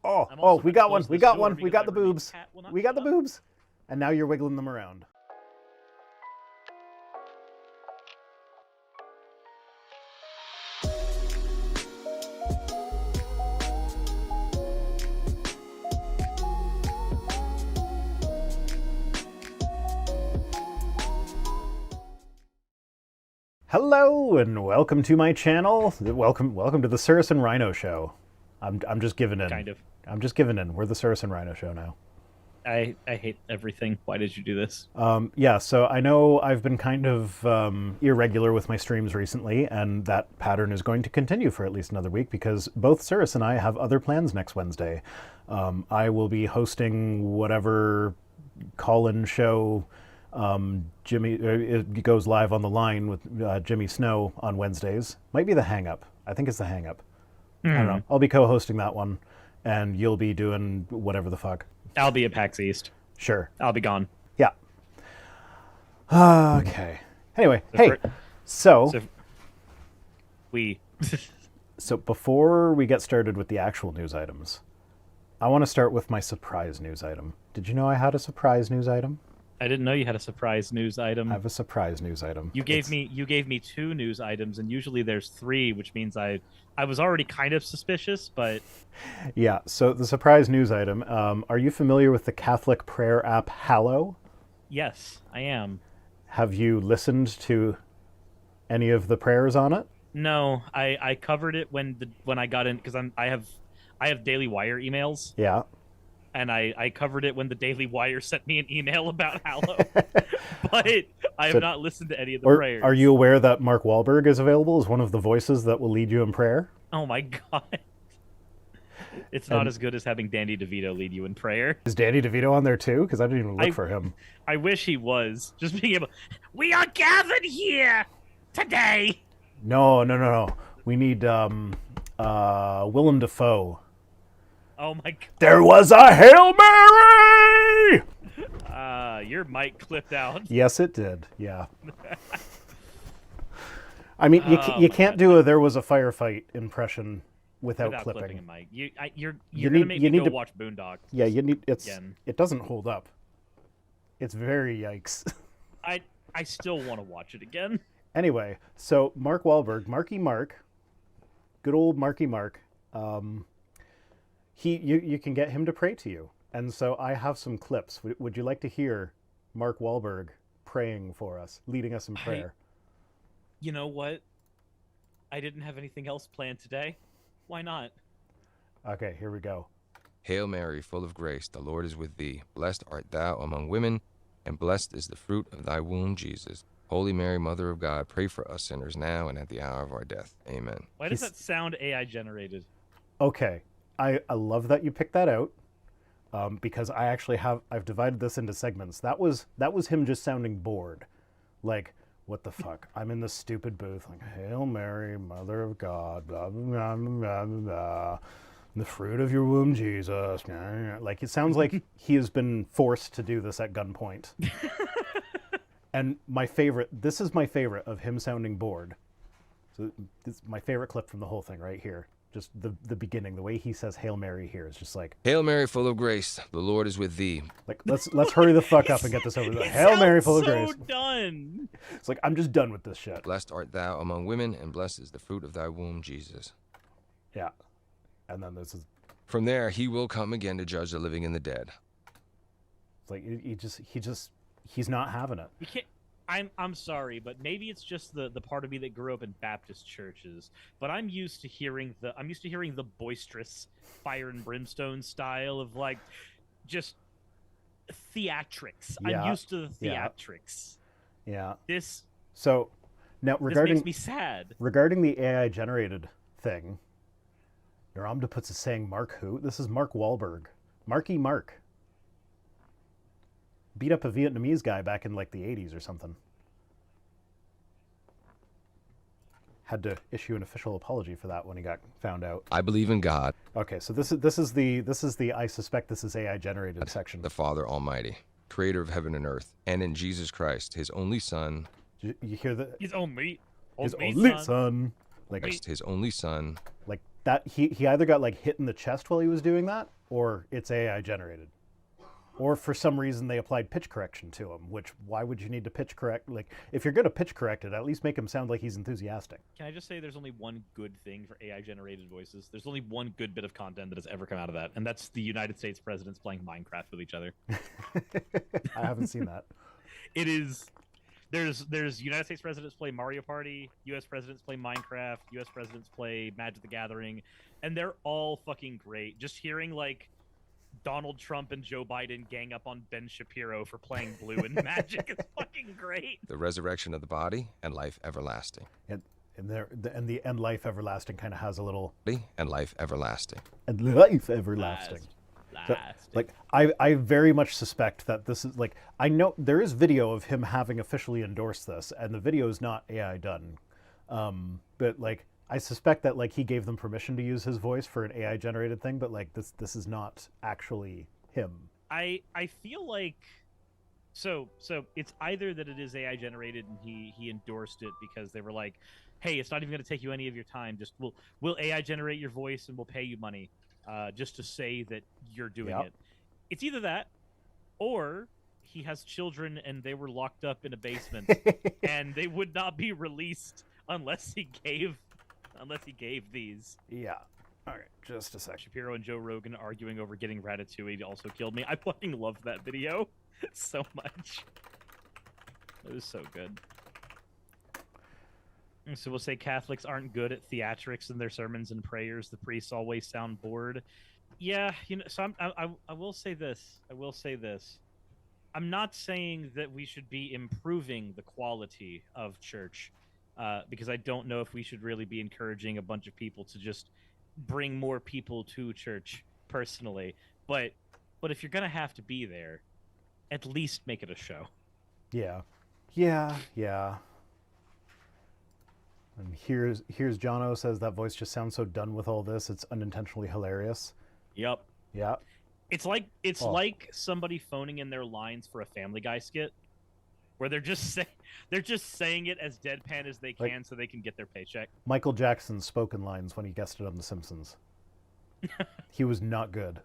Oh, we got one. We got one. We got the boobs. We got the boobs. And now you're wiggling them around. Hello and welcome to my channel. Welcome to the Suris and Rhino Show. I'm just giving in. Kind of. I'm just giving in. We're the Suris and Rhino Show now. I hate everything. Why did you do this? Yeah, so I know I've been kind of irregular with my streams recently, and that pattern is going to continue for at least another week because both Suris and I have other plans next Wednesday. I will be hosting whatever call-in show Jimmy it goes live on the line with Jimmy Snow on Wednesdays. Might be the Hang Up. I think it's the Hang Up. I don't know. I'll be co-hosting that one, and you'll be doing whatever the fuck. I'll be at PAX East. Sure. I'll be gone. Yeah. Okay. Anyway, so before we get started with the actual news items, I want to start with my surprise news item. Did you know I had a surprise news item? I didn't know you had a surprise news item. I have a surprise news item. You gave me two news items, and usually there's three, which means I was already kind of suspicious, but yeah. So the surprise news item. Are you familiar with the Catholic prayer app Hallow? Yes, I am. Have you listened to any of the prayers on it? No, I covered it when I got in because I have Daily Wire emails. Yeah. And I covered it when the Daily Wire sent me an email about Hallow. But I have not listened to any of the prayers. Are you aware that Mark Wahlberg is available as one of the voices that will lead you in prayer? Oh my god. It's not as good as having Danny DeVito lead you in prayer. Is Danny DeVito on there too? Because I didn't even look for him. I wish he was. Just being able... We are gathered here today! No. We need Willem Dafoe. Oh my god. There was a Hail Mary! Your mic clipped out. Yes, it did. Yeah. I mean, you can't do a "there was a firefight" impression without clipping. A mic. You're gonna make me go watch Boondock. Yeah, you need. It doesn't hold up. It's very yikes. I still want to watch it again. Anyway, so Mark Wahlberg, Marky Mark, good old Marky Mark. You can get him to pray to you. And so I have some clips. Would you like to hear Mark Wahlberg praying for us, leading us in prayer? You know what? I didn't have anything else planned today. Why not? Okay, here we go. Hail Mary, full of grace, the Lord is with thee. Blessed art thou among women, and blessed is the fruit of thy womb, Jesus. Holy Mary, Mother of God, pray for us sinners now and at the hour of our death. Amen. Why does that sound AI generated? Okay. I love that you picked that out because I've divided this into segments. That was him just sounding bored. Like, what the fuck? I'm in this stupid booth, like, Hail Mary, Mother of God, blah, blah, blah, blah, blah, blah. The fruit of your womb, Jesus. Like, it sounds like he has been forced to do this at gunpoint. And this is my favorite of him sounding bored. So this is my favorite clip from the whole thing right here. Just the beginning, the way he says Hail Mary here is just like, Hail Mary, full of grace, the Lord is with thee. Like, let's hurry the fuck up and get this over with. Hail Mary, full of grace. Done. It's like, I'm just done with this shit. Blessed art thou among women, and blessed is the fruit of thy womb, Jesus. Yeah. And then this is... From there, he will come again to judge the living and the dead. It's like, he's not having it. You can't... I'm sorry, but maybe it's just the part of me that grew up in Baptist churches. But I'm used to hearing the boisterous fire and brimstone style of like just theatrics. Yeah, I'm used to the theatrics. Yeah. So now this makes me sad. Regarding the AI generated thing, your Omniputz is saying Mark who? This is Mark Wahlberg. Marky Mark. Beat up a Vietnamese guy back in like the 80s or something. Had to issue an official apology for that when he got found out. I believe in God. Okay, so this is the I suspect this is AI generated section. The Father Almighty, creator of heaven and earth, and in Jesus Christ, his only Son. You hear that? His only son. Like his only Son. like that he either got like hit in the chest while he was doing that, or it's AI generated. Or for some reason they applied pitch correction to him, which why would you need to pitch correct? Like, if you're going to pitch correct it, at least make him sound like he's enthusiastic. Can I just say there's only one good thing for AI-generated voices? There's only one good bit of content that has ever come out of that, and that's the United States presidents playing Minecraft with each other. I haven't seen that. It is... There's United States presidents play Mario Party, U.S. presidents play Minecraft, U.S. presidents play Magic the Gathering, and they're all fucking great. Just hearing, like, Donald Trump and Joe Biden gang up on Ben Shapiro for playing blue in Magic is fucking great. The resurrection of the body and life everlasting. And the end life everlasting kind of has a little And life everlasting. and life everlasting. So, like I very much suspect that this is like I know there is video of him having officially endorsed this, and the video is not AI done, but like I suspect that like he gave them permission to use his voice for an AI generated thing, but like this is not actually him. I feel like so it's either that it is AI generated and he endorsed it because they were like, hey, it's not even going to take you any of your time. Just we'll AI generate your voice and we'll pay you money just to say that you're doing it. It's either that or he has children and they were locked up in a basement and they would not be released unless he gave these. Yeah. All right, just a sec. Shapiro and Joe Rogan arguing over getting Ratatouille also killed me. I fucking loved that video so much. It was so good. So we'll say Catholics aren't good at theatrics in their sermons and prayers. The priests always sound bored. Yeah, you know. So I will say this. I'm not saying that we should be improving the quality of church, because I don't know if we should really be encouraging a bunch of people to just bring more people to church. Personally, but if you're gonna have to be there, at least make it a show. Yeah. And here's Jono says that voice just sounds so done with all this. It's unintentionally hilarious. Yep. Yeah. It's like somebody phoning in their lines for a Family Guy skit, where they're just saying it as deadpan as they can, like, so they can get their paycheck. Michael Jackson's spoken lines when he guested on The Simpsons. He was not good.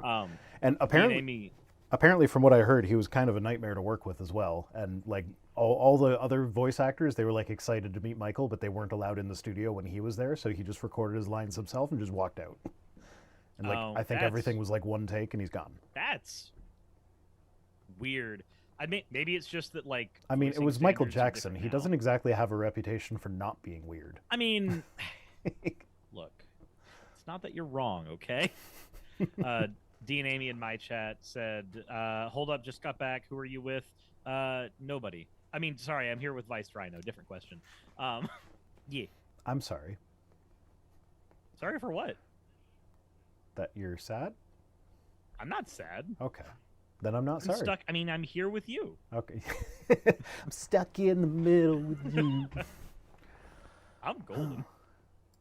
And apparently, from what I heard, he was kind of a nightmare to work with as well. And like all the other voice actors, they were like excited to meet Michael, but they weren't allowed in the studio when he was there, so he just recorded his lines himself and just walked out. And like I think everything was like one take, and he's gone. That's weird. I mean, maybe it's just that like. I mean, it was Michael Jackson. He doesn't exactly have a reputation for not being weird. I mean, look, it's not that you're wrong, okay? Dean Amy in my chat said, hold up, just got back. Who are you with? Nobody. I mean, sorry, I'm here with Vice Rhino. Different question. Yeah. I'm sorry. Sorry for what? That you're sad? I'm not sad. Okay. Then I'm not sorry. Stuck. I mean, I'm here with you. Okay. I'm stuck in the middle with you. I'm golden.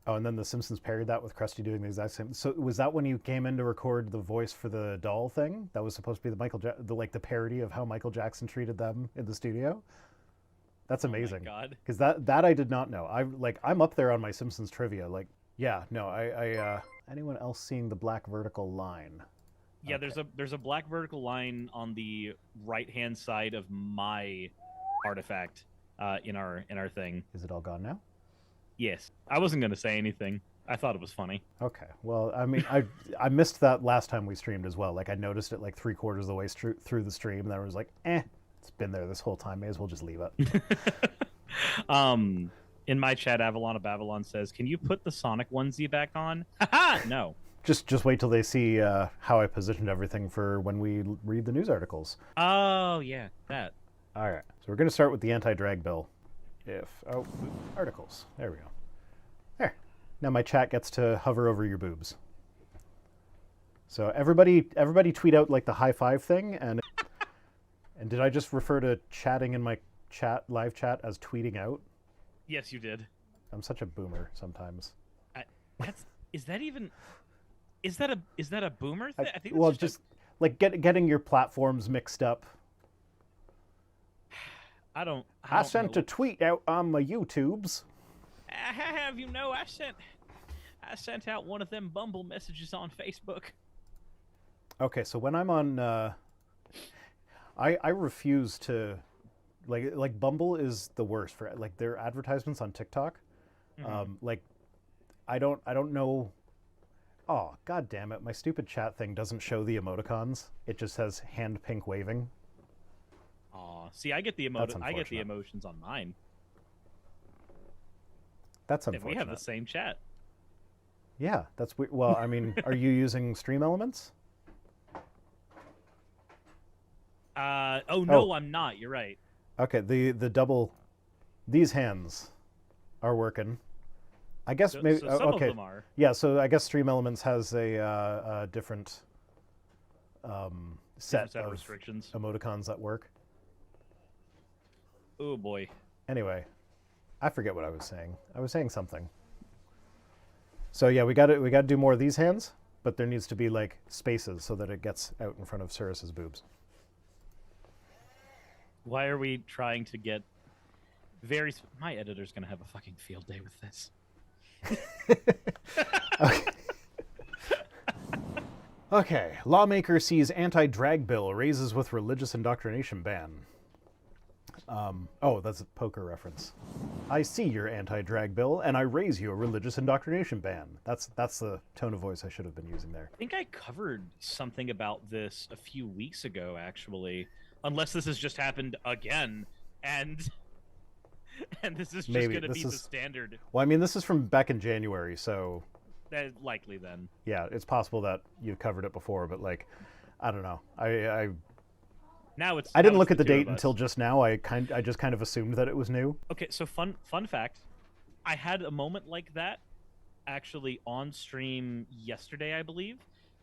Oh, and then The Simpsons parodied that with Krusty doing the exact same. So was that when you came in to record the voice for the doll thing? That was supposed to be the parody of how Michael Jackson treated them in the studio? That's amazing. Oh my God. Because that I did not know. I'm up there on my Simpsons trivia. Like, yeah, no, anyone else seeing the black vertical line? Yeah, Okay. there's a black vertical line on the right-hand side of my artifact in our thing. Is it all gone now? Yes. I wasn't going to say anything. I thought it was funny. Okay. Well, I mean, I missed that last time we streamed as well. Like, I noticed it like 3/4 of the way through the stream, and then I was like, it's been there this whole time. May as well just leave it. In my chat, Avalon of Babylon says, "Can you put the Sonic onesie back on?" Haha! No. Just wait till they see how I positioned everything for when we read the news articles. Oh, yeah, that. All right. So we're going to start with the anti-drag bill. Articles. There we go. There. Now my chat gets to hover over your boobs. So everybody tweet out like the high five thing, and did I just refer to chatting in my live chat as tweeting out? Yes, you did. I'm such a boomer sometimes. Is that a boomer thing? I think Well, just like getting your platforms mixed up. I sent a tweet out on my YouTubes. Have you know I sent I sent out one of them Bumble messages on Facebook. Okay, so when I'm on, I refuse to, like Bumble is the worst for like their advertisements on TikTok. Like, I don't know. Oh, god damn it! My stupid chat thing doesn't show the emoticons. It just says hand pink waving. Aw, see, I get the That's I get the unfortunate. emotions on mine. That's And unfortunate. we have the same chat. Yeah, that's weird. Well, I mean, are you using Stream Elements? Oh no, I'm not. You're right. Okay, the double, these hands are working. I guess So, maybe so some okay. of them are. Yeah, so I guess Stream Elements has a different set Set of restrictions. emoticons that work. Oh boy. Anyway, I forget what I was saying. I was saying something. So yeah, we got to do more of these hands, but there needs to be like spaces so that it gets out in front of Suris's boobs. Why are we trying to get my editor's gonna have a fucking field day with this. Okay. Okay. Lawmaker sees anti-drag bill raises with religious indoctrination ban. Oh, that's a poker reference. I see your anti-drag bill, and I raise you a religious indoctrination ban. That's the tone of voice I should have been using there. I think I covered something about this a few weeks ago, actually. Unless this has just happened again, and this is just Maybe going to this be the is- standard. Well, I mean, this is from back in January, so That likely then. yeah, it's possible that you've covered it before, but like, I don't know. I Now it's. didn't now look it's at the two of date us. until just now. I just kind of assumed that it was new. Okay, so fun fact, I had a moment like that actually on stream yesterday, I believe,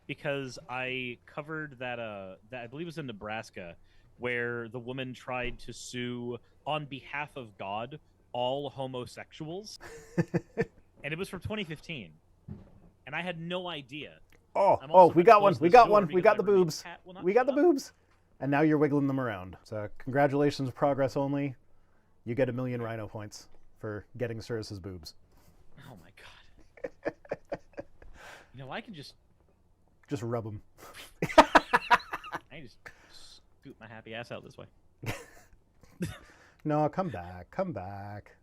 because I covered that I believe it was in Nebraska, where the woman tried to sue on behalf of God all homosexuals, and it was from 2015, and I had no idea. Oh, I'm oh, also we gonna got one. close We this got door one. We because got I the really boobs. cat will not We got the shut up. boobs. And now you're wiggling them around. So congratulations, progress only. You get 1,000,000 rhino points for getting Suris's boobs. Oh my god. You know, I can just Just rub them. I just scoot my happy ass out this way. No, come back. Come back.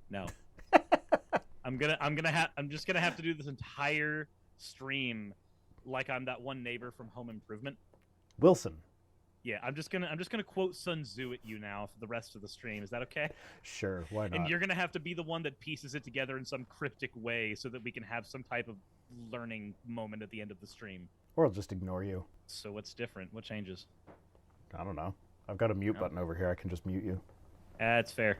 No. I'm just gonna have to do this entire stream like I'm that one neighbor from Home Improvement. Wilson. Yeah, I'm just gonna quote Sun Tzu at you now for the rest of the stream. Is that okay? Sure, why not? And you're gonna have to be the one that pieces it together in some cryptic way so that we can have some type of learning moment at the end of the stream. Or I'll just ignore you. So what's different? What changes? I don't know. I've got a mute No. button over here. I can just mute you. That's fair.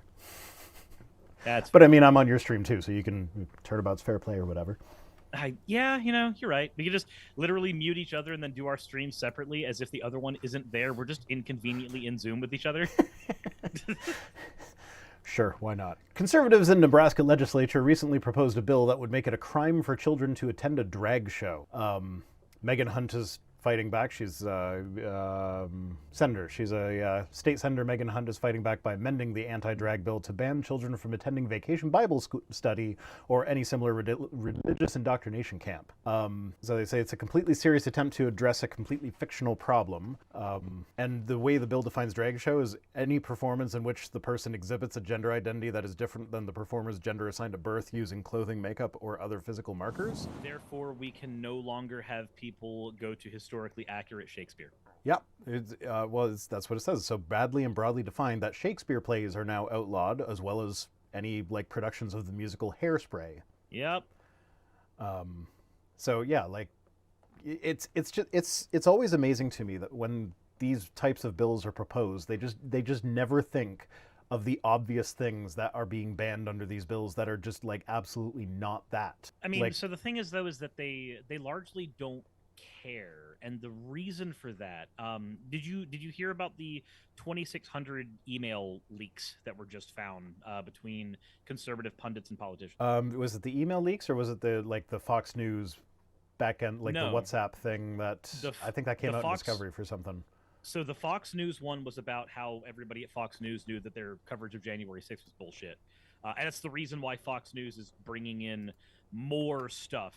That's But I mean, I'm on your stream too, so you can turnabout's fair play or whatever. yeah, you know, you're right. We can just literally mute each other and then do our streams separately as if the other one isn't there. We're just inconveniently in Zoom with each other. Sure, why not? Conservatives in Nebraska legislature recently proposed a bill that would make it a crime for children to attend a drag show. Megan Hunt is fighting back. She's senator. She's a state senator. Megan Hunt is fighting back by amending the anti-drag bill to ban children from attending vacation Bible study or any similar religious indoctrination camp. So they say it's a completely serious attempt to address a completely fictional problem. And the way the bill defines drag show is any performance in which the person exhibits a gender identity that is different than the performer's gender assigned at birth using clothing, makeup, or other physical markers. Therefore, we can no longer have people go to historically accurate Shakespeare. Yep. That's what it says. So badly and broadly defined that Shakespeare plays are now outlawed, as well as any like productions of the musical Hairspray. Yep. So yeah, like it's always amazing to me that when these types of bills are proposed, they just never think of the obvious things that are being banned under these bills that are just like absolutely not that. I mean, like, so the thing is, though, is that they largely don't care, and the reason for that, did you hear about the 2,600 email leaks that were just found between conservative pundits and politicians? was it the email leaks or was it the Fox News back end, like No. the WhatsApp thing that The I think that came the out in Fox- Discovery for something? So the Fox News one was about how everybody at Fox News knew that their coverage of January 6th was bullshit. And it's the reason why Fox News is bringing in more stuff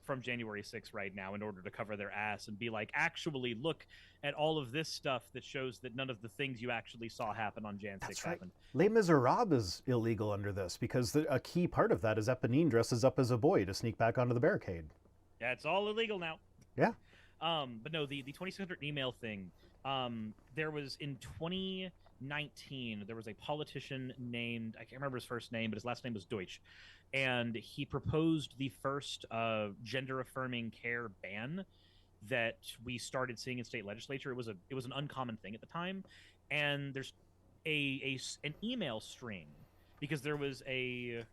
from January 6th right now in order to cover their ass and be like, actually, look at all of this stuff that shows that none of the things you actually saw happen on Jan 6 That's right. happened. Les Miserables is illegal under this because a key part of that is Eponine dresses up as a boy to sneak back onto the barricade. Yeah, it's all illegal now. Yeah. But no, the 2600 email thing, there was in 2019, there was a politician named, I can't remember his first name, but his last name was Deutsch. And he proposed the first gender-affirming care ban that we started seeing in state legislature. It was an uncommon thing at the time. And there's an email string because there was an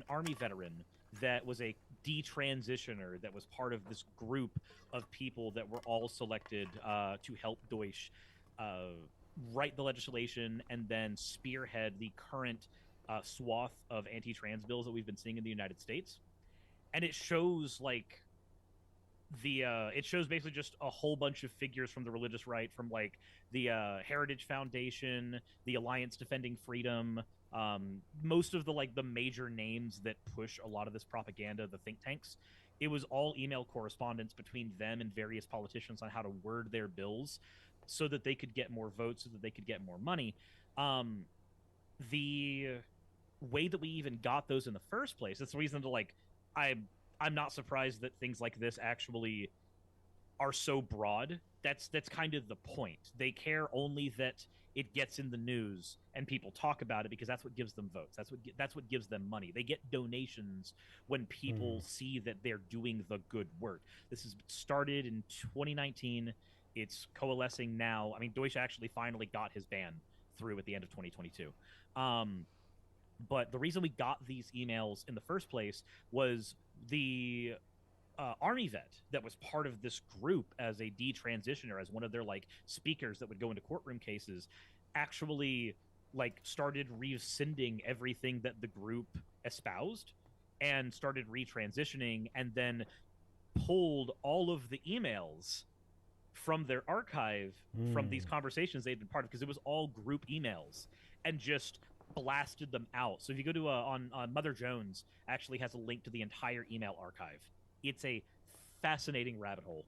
Army veteran that was a detransitioner that was part of this group of people that were all selected to help Deutsch write the legislation and then spearhead the current swath of anti-trans bills that we've been seeing in the United States. And it shows like it shows basically just a whole bunch of figures from the religious right, from like the Heritage Foundation, the Alliance Defending Freedom, most of the major names that push a lot of this propaganda, the think tanks. It was all email correspondence between them and various politicians on how to word their bills so that they could get more votes, so that they could get more money. The way that we even got those in the first place, it's the reason to I'm not surprised that things like this actually are so broad. That's kind of the point. They care only that it gets in the news and people talk about it because that's what gives them votes. That's what gives them money. They get donations when people see that they're doing the good work. This has started in 2019. It's coalescing now. I mean, Deutsch actually finally got his ban through at the end of 2022. But the reason we got these emails in the first place was the Army vet that was part of this group as a detransitioner, as one of their speakers that would go into courtroom cases, actually started rescinding everything that the group espoused and started retransitioning, and then pulled all of the emails from their archive from these conversations they'd been part of, because it was all group emails, and just blasted them out. So if you go to on Mother Jones actually has a link to the entire email archive. It's a fascinating rabbit hole.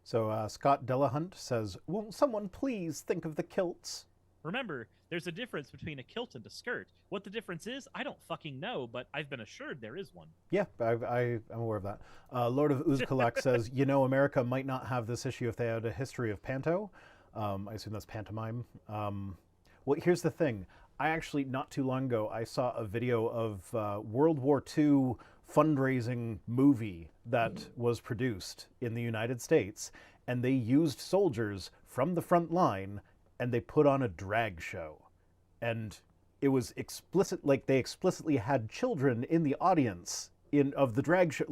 So Scott Delahunt says, "Won't someone please think of the kilts?" Remember, there's a difference between a kilt and a skirt. What the difference is, I don't fucking know, but I've been assured there is one. Yeah, I'm aware of that. Lord of Uzkalak says, America might not have this issue if they had a history of panto. I assume that's pantomime. Well, here's the thing. I actually, not too long ago, I saw a video of World War II fundraising movie that was produced in the United States, and they used soldiers from the front line and they put on a drag show. And it was explicit, they explicitly had children in the audience of the drag show.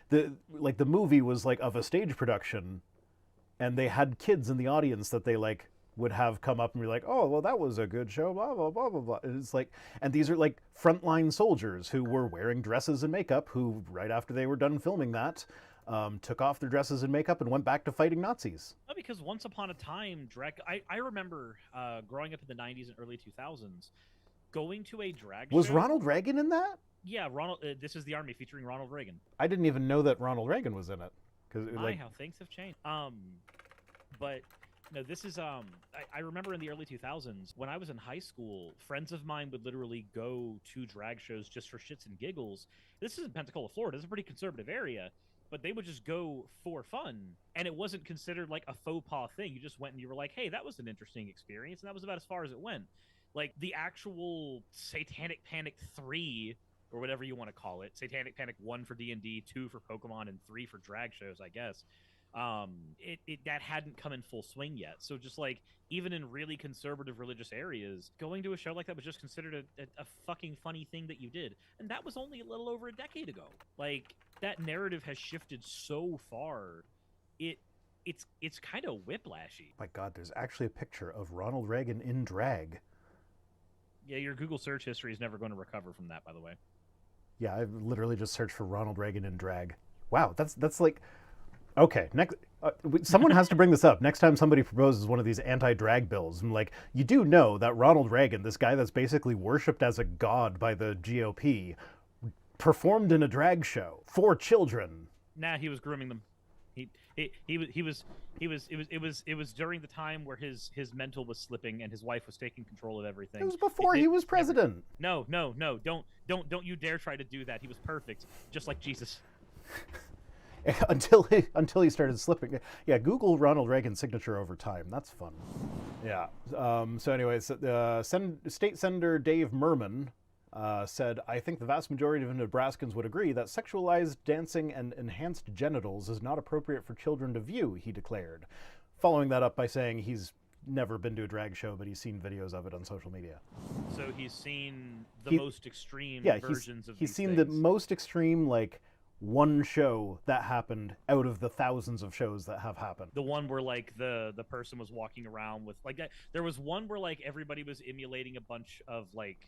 The movie was of a stage production, and they had kids in the audience that they would have come up and be like, "Oh, well, that was a good show, blah, blah, blah, blah, blah." And it's and these are frontline soldiers who were wearing dresses and makeup, who right after they were done filming that, took off their dresses and makeup and went back to fighting Nazis. No, because once upon a time, I remember growing up in the 90s and early 2000s, going to a drag show. Was Ronald Reagan in that? Yeah, This is the Army featuring Ronald Reagan. I didn't even know that Ronald Reagan was in it. How things have changed. But no, this is I remember in the early 2000s when I was in high school, friends of mine would literally go to drag shows just for shits and giggles. This is in Pensacola, Florida. It's a pretty conservative area, but they would just go for fun, and it wasn't considered a faux pas thing. You just went and you were like, "Hey, that was an interesting experience," and that was about as far as it went. The actual Satanic Panic 3, or whatever you want to call it, Satanic Panic 1 for D&D, 2 for Pokemon, and 3 for drag shows, I guess. That hadn't come in full swing yet. So just even in really conservative religious areas, going to a show like that was just considered a fucking funny thing that you did. And that was only a little over a decade ago. That narrative has shifted so far. It's kind of whiplashy. My God, there's actually a picture of Ronald Reagan in drag. Yeah, your Google search history is never going to recover from that, by the way. Yeah, I've literally just searched for Ronald Reagan in drag. Wow, that's okay. Next, Someone has to bring this up next time somebody proposes one of these anti-drag bills. I'm like, you do know that Ronald Reagan, this guy that's basically worshipped as a god by the GOP, performed in a drag show for children. Nah, he was grooming them. It was during the time where his mental was slipping and his wife was taking control of everything. It was before he was president. No, don't you dare try to do that. He was perfect, just like Jesus. until he started slipping. Yeah, Google Ronald Reagan's signature over time. That's fun. Yeah. So anyways, State Senator Dave Merman said, I think the vast majority of Nebraskans would agree that sexualized dancing and enhanced genitals is not appropriate for children to view, he declared. Following that up by saying he's never been to a drag show, but he's seen videos of it on social media. So he's seen the most extreme versions of these he's seen things. the most extreme, like, one show that happened out of the thousands of shows that have happened. The one where like the person was walking around with like there was one where like everybody was emulating a bunch of like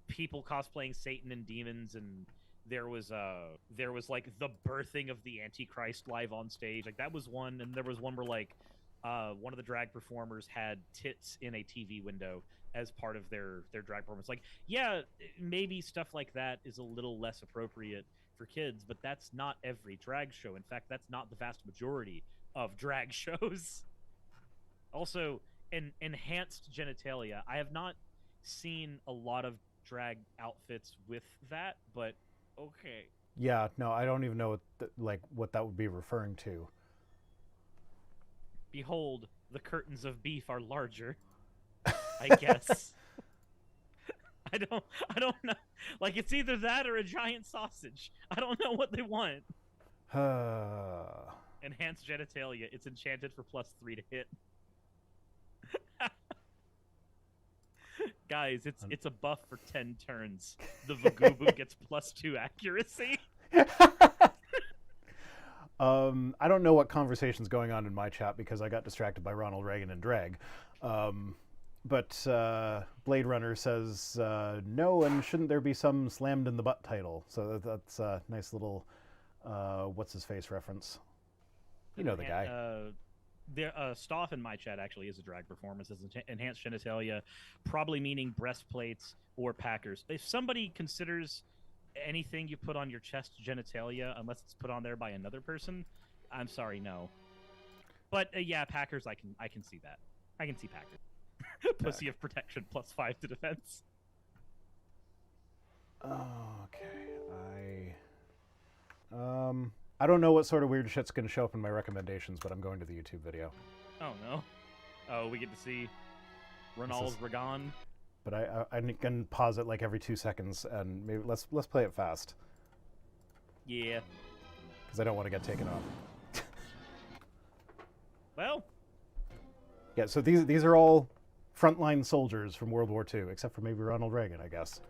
people cosplaying Satan and demons, and there was like the birthing of the Antichrist live on stage. Like that was one, and there was one where like one of the drag performers had tits in a TV window as part of their drag performance. Like, yeah, maybe stuff like that is a little less appropriate for kids, but that's not every drag show. In fact, that's not the vast majority of drag shows. Also, enhanced genitalia. I have not seen a lot of drag outfits with that, but okay. Yeah, no, I don't even know what that would be referring to. Behold, the curtains of beef are larger. I guess. I don't know. Like, it's either that or a giant sausage. I don't know what they want. Enhanced genitalia. It's enchanted for +3 to hit. Guys, it's a buff for 10 turns. The Vagubu gets +2 accuracy. I don't know what conversation's going on in my chat because I got distracted by Ronald Reagan and drag. But Blade Runner says, no, and shouldn't there be some slammed in the butt title? So that's a nice little, what's-his-face reference. You know the guy. Stoff in my chat actually is a drag performance. It's enhanced genitalia, probably meaning breastplates or packers. If somebody considers anything you put on your chest genitalia, unless it's put on there by another person, I'm sorry, no. But yeah, packers, I can see that. I can see packers. Pussy of protection +5 to defense. Okay, I don't know what sort of weird shit's going to show up in my recommendations, but I'm going to the YouTube video. Oh no! Oh, we get to see Ronald Reagan. But I can pause it like every 2 seconds, and maybe let's play it fast. Yeah. Because I don't want to get taken off. Well. Yeah. So these are all frontline soldiers from World War II, except for maybe Ronald Reagan, I guess.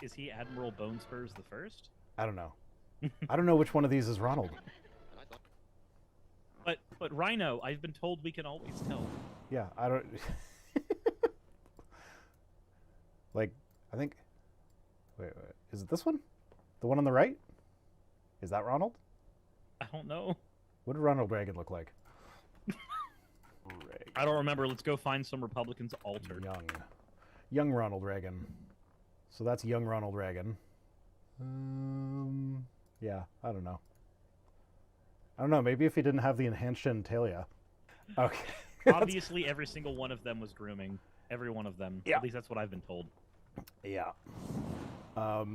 Is he Admiral Bonespurs the First? I don't know. I don't know which one of these is Ronald. But Rhino, I've been told we can always tell. Yeah, I don't. Like, I think. Wait, is it this one? The one on the right? Is that Ronald? I don't know. What did Ronald Reagan look like? I don't remember. Let's go find some Republicans altered. Young Ronald Reagan. So that's young Ronald Reagan. Yeah, I don't know. Maybe if he didn't have the enhanced genitalia. Okay. Obviously, every single one of them was grooming. Every one of them. Yeah. At least that's what I've been told. Yeah.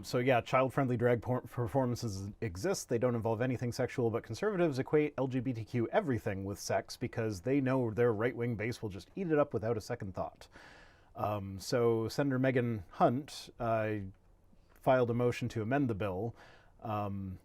So yeah, child-friendly drag performances exist. They don't involve anything sexual, but conservatives equate LGBTQ everything with sex because they know their right-wing base will just eat it up without a second thought. So Senator Megan Hunt filed a motion to amend the bill,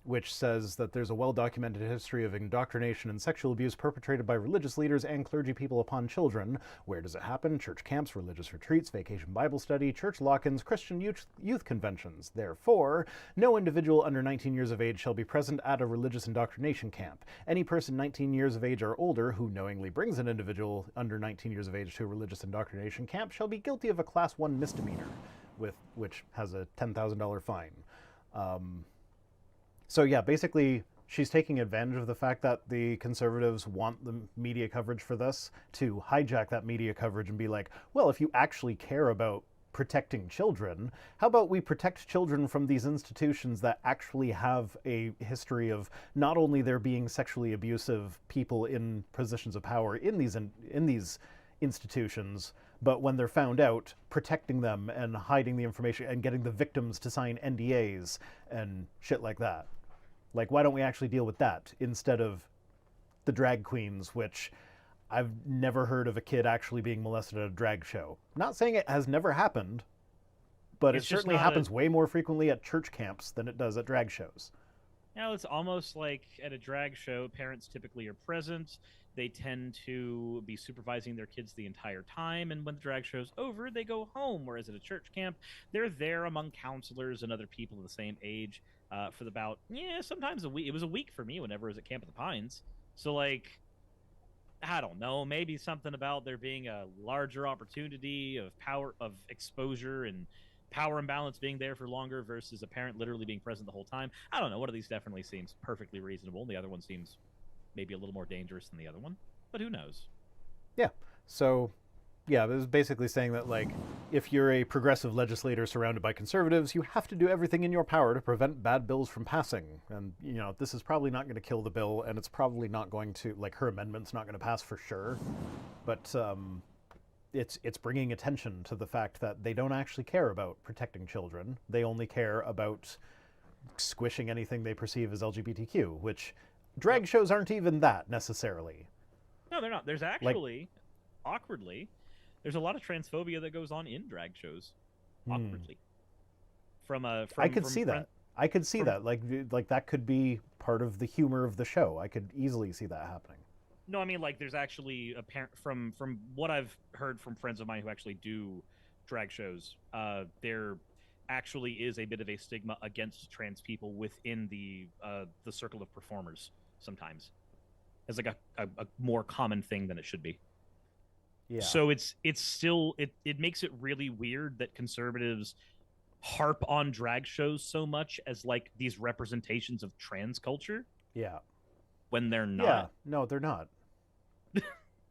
which says that there's a well-documented history of indoctrination and sexual abuse perpetrated by religious leaders and clergy people upon children. Where does it happen? Church camps, religious retreats, vacation Bible study, church lock-ins, Christian youth conventions. Therefore, no individual under 19 years of age shall be present at a religious indoctrination camp. Any person 19 years of age or older who knowingly brings an individual under 19 years of age to a religious indoctrination camp shall be guilty of a Class 1 misdemeanor, which has a $10,000 fine. So yeah, basically she's taking advantage of the fact that the conservatives want the media coverage for this to hijack that media coverage and be like, well, if you actually care about protecting children, how about we protect children from these institutions that actually have a history of not only there being sexually abusive people in positions of power in these institutions, but when they're found out, protecting them and hiding the information and getting the victims to sign NDAs and shit like that. Like, why don't we actually deal with that instead of the drag queens, which I've never heard of a kid actually being molested at a drag show. Not saying it has never happened, but it certainly happens way more frequently at church camps than it does at drag shows. It's almost like at a drag show, parents typically are present. They tend to be supervising their kids the entire time, and when the drag show's over, they go home. Whereas at a church camp, they're there among counselors and other people of the same age for about, sometimes a week. It was a week for me whenever I was at Camp of the Pines. So, like, I don't know, maybe something about there being a larger opportunity of power, of exposure, and power imbalance being there for longer versus a parent literally being present the whole time. I don't know. One of these definitely seems perfectly reasonable. The other one seems maybe a little more dangerous than the other one, but who knows? Yeah. So, yeah, it was basically saying that, like, if you're a progressive legislator surrounded by conservatives, you have to do everything in your power to prevent bad bills from passing. And, this is probably not going to kill the bill, and it's probably not going to, like, her amendment's not going to pass for sure. But it's bringing attention to the fact that they don't actually care about protecting children. They only care about squishing anything they perceive as LGBTQ, which drag shows aren't even that necessarily. No, they're not. There's actually, awkwardly, there's a lot of transphobia that goes on in drag shows, awkwardly. I could see that. I could see that. Like that could be part of the humor of the show. I could easily see that happening. No, I mean, like, there's actually from what I've heard from friends of mine who actually do drag shows, there actually is a bit of a stigma against trans people within the circle of performers sometimes. It's like a more common thing than it should be. Yeah. So it's still it makes it really weird that conservatives harp on drag shows so much as like these representations of trans culture. Yeah. When they're not. Yeah. No, they're not.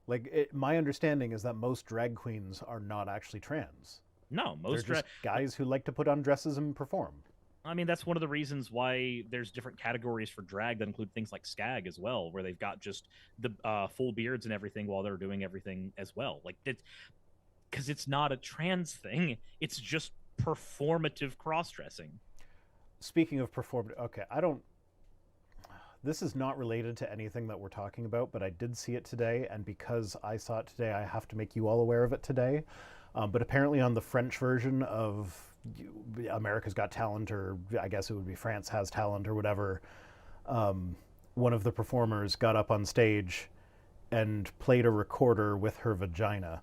Like, my understanding is that most drag queens are not actually trans. No, most they're just guys who like to put on dresses and perform. I mean, that's one of the reasons why there's different categories for drag that include things like skag as well, where they've got just the full beards and everything while they're doing everything as well. Like, because it's not a trans thing; it's just performative cross-dressing. Speaking of performative, okay, this is not related to anything that we're talking about, but I did see it today, and because I saw it today, I have to make you all aware of it today. But apparently on the French version of America's Got Talent, or I guess it would be France Has Talent or whatever, one of the performers got up on stage and played a recorder with her vagina.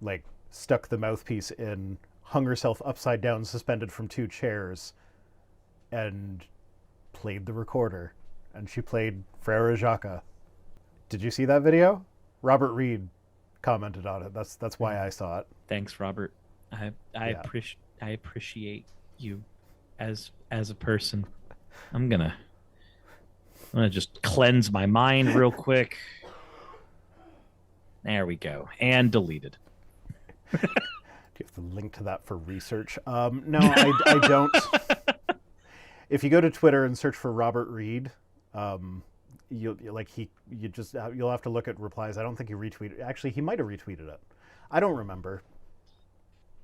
Like, stuck the mouthpiece in, hung herself upside down, suspended from 2 chairs, and played the recorder. And she played Frere Jacques. Did you see that video? Robert Reed commented on it. That's why I saw it. Thanks, Robert. I appreciate you as a person. I'm gonna just cleanse my mind real quick. There we go. And deleted. Do you have to link to that for research? No, I don't. If you go to Twitter and search for Robert Reed, you'll have to look at replies. I don't think he retweeted. Actually, he might have retweeted it. I don't remember.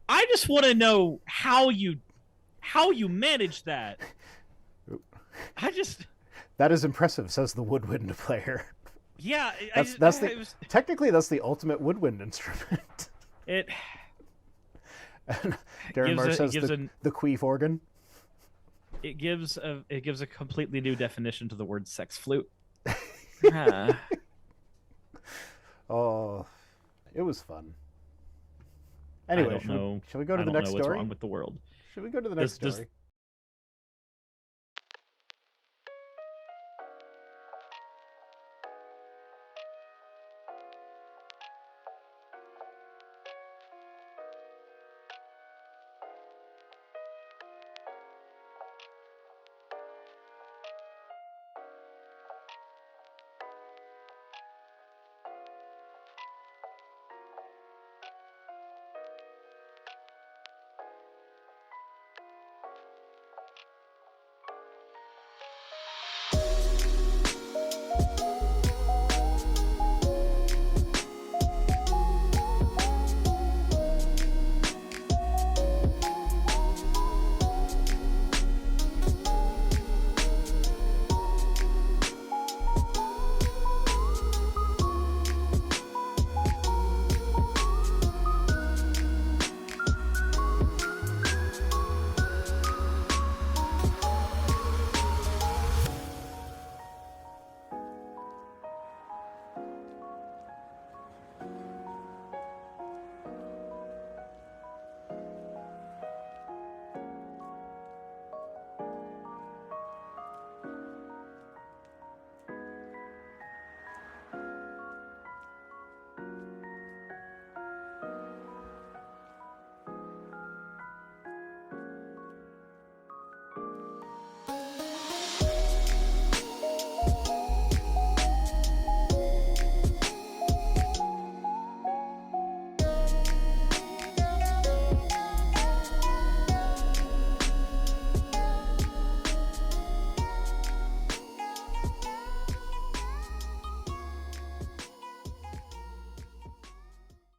I just want to know how you managed that. That is impressive, says the woodwind player. Yeah, technically that's the ultimate woodwind instrument. Darren Marsh says the queef organ. It gives a completely new definition to the word sex flute. Oh, it was fun. Anyway, shall we go to the next story? What's wrong with the world? Should we go to the next story?